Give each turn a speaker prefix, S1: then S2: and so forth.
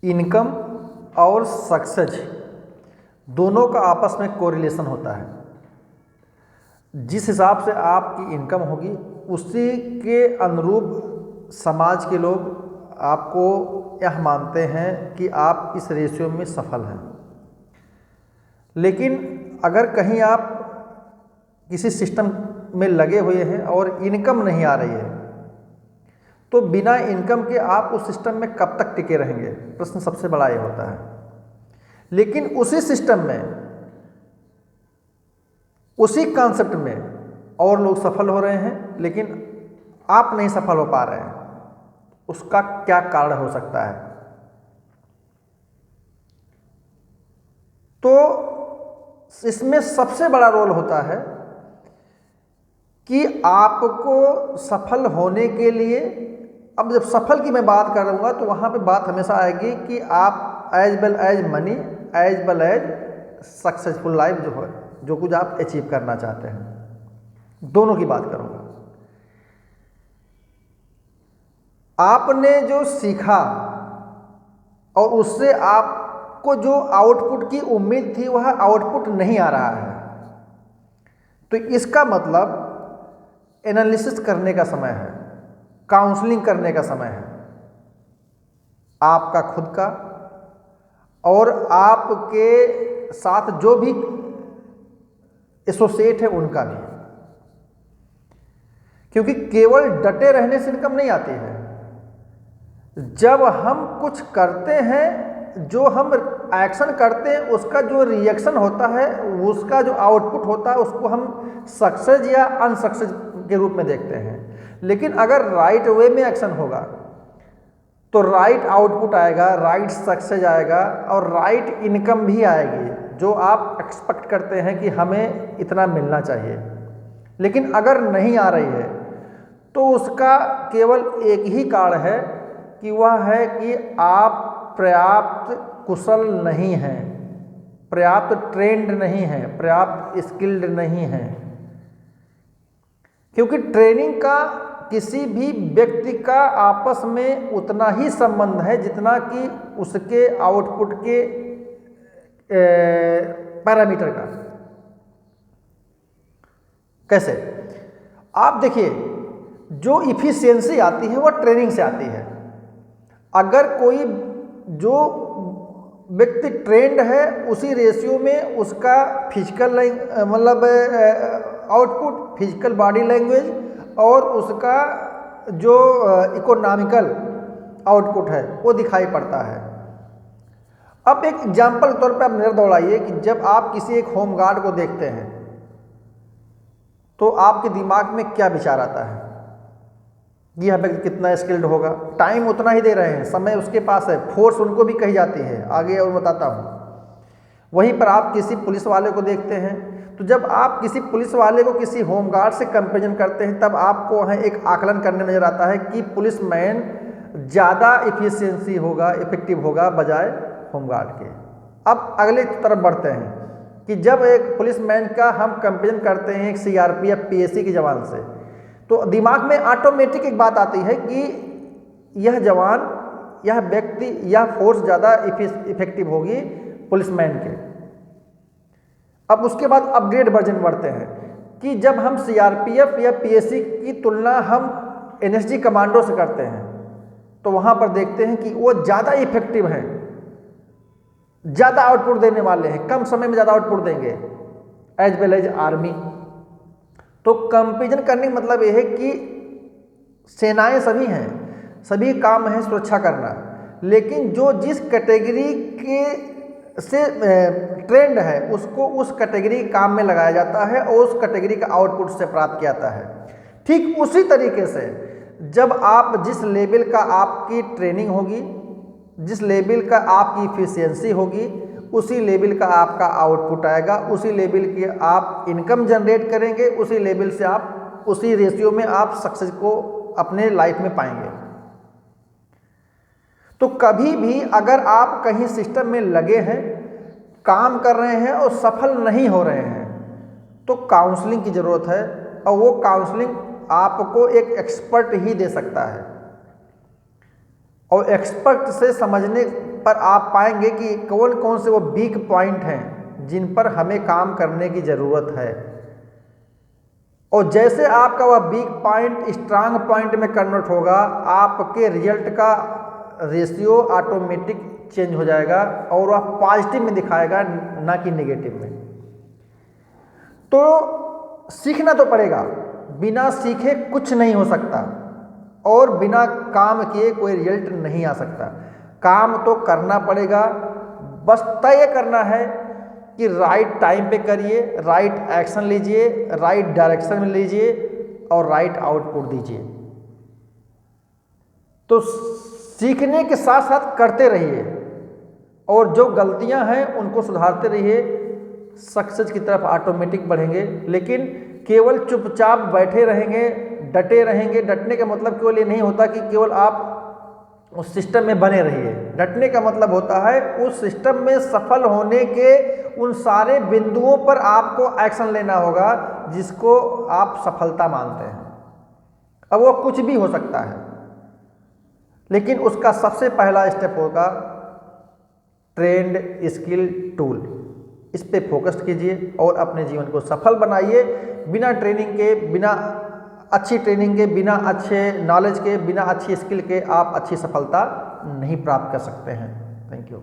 S1: Income और success दोनों का आपस में कोरिलेशन होता है। जिस हिसाब से आपकी इनकम होगी उसी के अनुरूप समाज के लोग आपको यह मानते हैं कि आप इस रेशियो में सफल हैं। लेकिन अगर कहीं आप किसी सिस्टम में लगे हुए हैं और इनकम नहीं आ रही है तो बिना इनकम के आप उस सिस्टम में कब तक टिके रहेंगे, प्रश्न सबसे बड़ा ये होता है। लेकिन उसी सिस्टम में, उसी कॉन्सेप्ट में और लोग सफल हो रहे हैं लेकिन आप नहीं सफल हो पा रहे हैं, उसका क्या कारण हो सकता है? तो इसमें सबसे बड़ा रोल होता है कि आपको सफल होने के लिए, अब जब सफल की मैं बात करूँगा तो वहाँ पे बात हमेशा आएगी कि आप as well as money, as well as successful life जो कुछ आप अचीव करना चाहते हैं, दोनों की बात करूँगा। आपने जो सीखा और उससे आपको जो आउटपुट की उम्मीद थी वह आउटपुट नहीं आ रहा है, तो इसका मतलब एनालिसिस करने का समय है, काउंसलिंग करने का समय है, आपका खुद का और आपके साथ जो भी एसोसिएट है उनका भी। क्योंकि केवल डटे रहने से इनकम नहीं आती है। जब हम कुछ करते हैं, जो हम एक्शन करते हैं, उसका जो रिएक्शन होता है, उसका जो आउटपुट होता है, उसको हम सक्सेस या अनसक्सेस के रूप में देखते हैं। लेकिन अगर राइट वे में एक्शन होगा तो राइट आउटपुट आएगा, राइट सक्सेस आएगा और राइट इनकम भी आएगी, जो आप एक्सपेक्ट करते हैं कि हमें इतना मिलना चाहिए। लेकिन अगर नहीं आ रही है तो उसका केवल एक ही कारण है कि वह है कि आप पर्याप्त कुशल नहीं हैं, पर्याप्त ट्रेंड नहीं हैं, पर्याप्त स्किल्ड नहीं हैं। क्योंकि ट्रेनिंग का किसी भी व्यक्ति का आपस में उतना ही संबंध है जितना कि उसके आउटपुट के पैरामीटर का। कैसे? आप देखिए, जो इफिशियंसी आती है वह ट्रेनिंग से आती है। अगर कोई जो व्यक्ति ट्रेंड है उसी रेशियो में उसका फिजिकल मतलब आउटपुट, फिजिकल बॉडी लैंग्वेज और उसका जो इकोनॉमिकल आउटपुट है वो दिखाई पड़ता है। अब एक एग्जाम्पल के तौर पे आप नजर दौड़ाइए कि जब आप किसी एक होमगार्ड को देखते हैं तो आपके दिमाग में क्या विचार आता है? यह व्यक्ति कितना स्किल्ड होगा, टाइम उतना ही दे रहे हैं, समय उसके पास है, फोर्स उनको भी कही जाती है, आगे और बताता हूँ। वहीं पर आप किसी पुलिस वाले को देखते हैं तो जब आप किसी पुलिस वाले को किसी होमगार्ड से कंपेरिजन करते हैं तब आपको वहाँ एक आकलन करने नजर आता है कि पुलिसमैन ज़्यादा इफिशियंसी होगा, इफेक्टिव होगा बजाय होमगार्ड के। अब अगले तरफ बढ़ते हैं कि जब एक पुलिसमैन का हम कंपेरिजन करते हैं एक सीआरपीएफ पीएसी के जवान से, तो दिमाग में ऑटोमेटिक एक बात आती है कि यह जवान, यह व्यक्ति, यह फोर्स ज़्यादा इफेक्टिव होगी पुलिसमैन के। अब उसके बाद अपग्रेड वर्जन बढ़ते हैं कि जब हम सीआरपीएफ या पीएसी की तुलना हम एनएसजी कमांडो से करते हैं तो वहाँ पर देखते हैं कि वो ज़्यादा इफेक्टिव हैं, ज़्यादा आउटपुट देने वाले हैं, कम समय में ज़्यादा आउटपुट देंगे एज वेल एज आर्मी। तो कंपेरिजन करने का मतलब यह है कि सेनाएं सभी हैं, सभी काम है सुरक्षा करना, लेकिन जो जिस कैटेगरी के से ट्रेंड है उसको उस कैटेगरी के काम में लगाया जाता है और उस कैटेगरी का आउटपुट से प्राप्त किया जाता है। ठीक उसी तरीके से जब आप जिस लेवल का आपकी ट्रेनिंग होगी, जिस लेवल का आपकी इफिशियंसी होगी, उसी लेवल का आपका आउटपुट आएगा, उसी लेवल की आप इनकम जनरेट करेंगे, उसी लेवल से आप उसी रेशियो में आप सक्सेस को अपने लाइफ में पाएंगे। तो कभी भी अगर आप कहीं सिस्टम में लगे हैं, काम कर रहे हैं और सफल नहीं हो रहे हैं तो काउंसलिंग की ज़रूरत है, और वो काउंसलिंग आपको एक एक्सपर्ट ही दे सकता है। और एक्सपर्ट से समझने पर आप पाएंगे कि कौन कौन से वो वीक पॉइंट हैं जिन पर हमें काम करने की ज़रूरत है। और जैसे आपका वह वीक पॉइंट स्ट्रांग पॉइंट में कन्वर्ट होगा, आपके रिजल्ट का रेशियो ऑटोमेटिक चेंज हो जाएगा और वह पॉजिटिव में दिखाएगा, ना कि नेगेटिव में। तो सीखना तो पड़ेगा, बिना सीखे कुछ नहीं हो सकता और बिना काम किए कोई रिजल्ट नहीं आ सकता। काम तो करना पड़ेगा, बस तय करना है कि राइट टाइम पे करिए, राइट एक्शन लीजिए, राइट डायरेक्शन में लीजिए और राइट आउटपुट दीजिए। तो सीखने के साथ साथ करते रहिए और जो गलतियां हैं उनको सुधारते रहिए, सक्सेस की तरफ ऑटोमेटिक बढ़ेंगे। लेकिन केवल चुपचाप बैठे रहेंगे, डटे रहेंगे, डटने का मतलब केवल ये नहीं होता कि केवल आप उस सिस्टम में बने रहिए। डटने का मतलब होता है उस सिस्टम में सफल होने के उन सारे बिंदुओं पर आपको एक्शन लेना होगा जिसको आप सफलता मानते हैं। अब वो कुछ भी हो सकता है, लेकिन उसका सबसे पहला स्टेप होगा ट्रेंड स्किल टूल। इस पे फोकस कीजिए और अपने जीवन को सफल बनाइए। बिना ट्रेनिंग के, बिना अच्छी ट्रेनिंग के, बिना अच्छे नॉलेज के, बिना अच्छी स्किल के आप अच्छी सफलता नहीं प्राप्त कर सकते हैं। Thank you.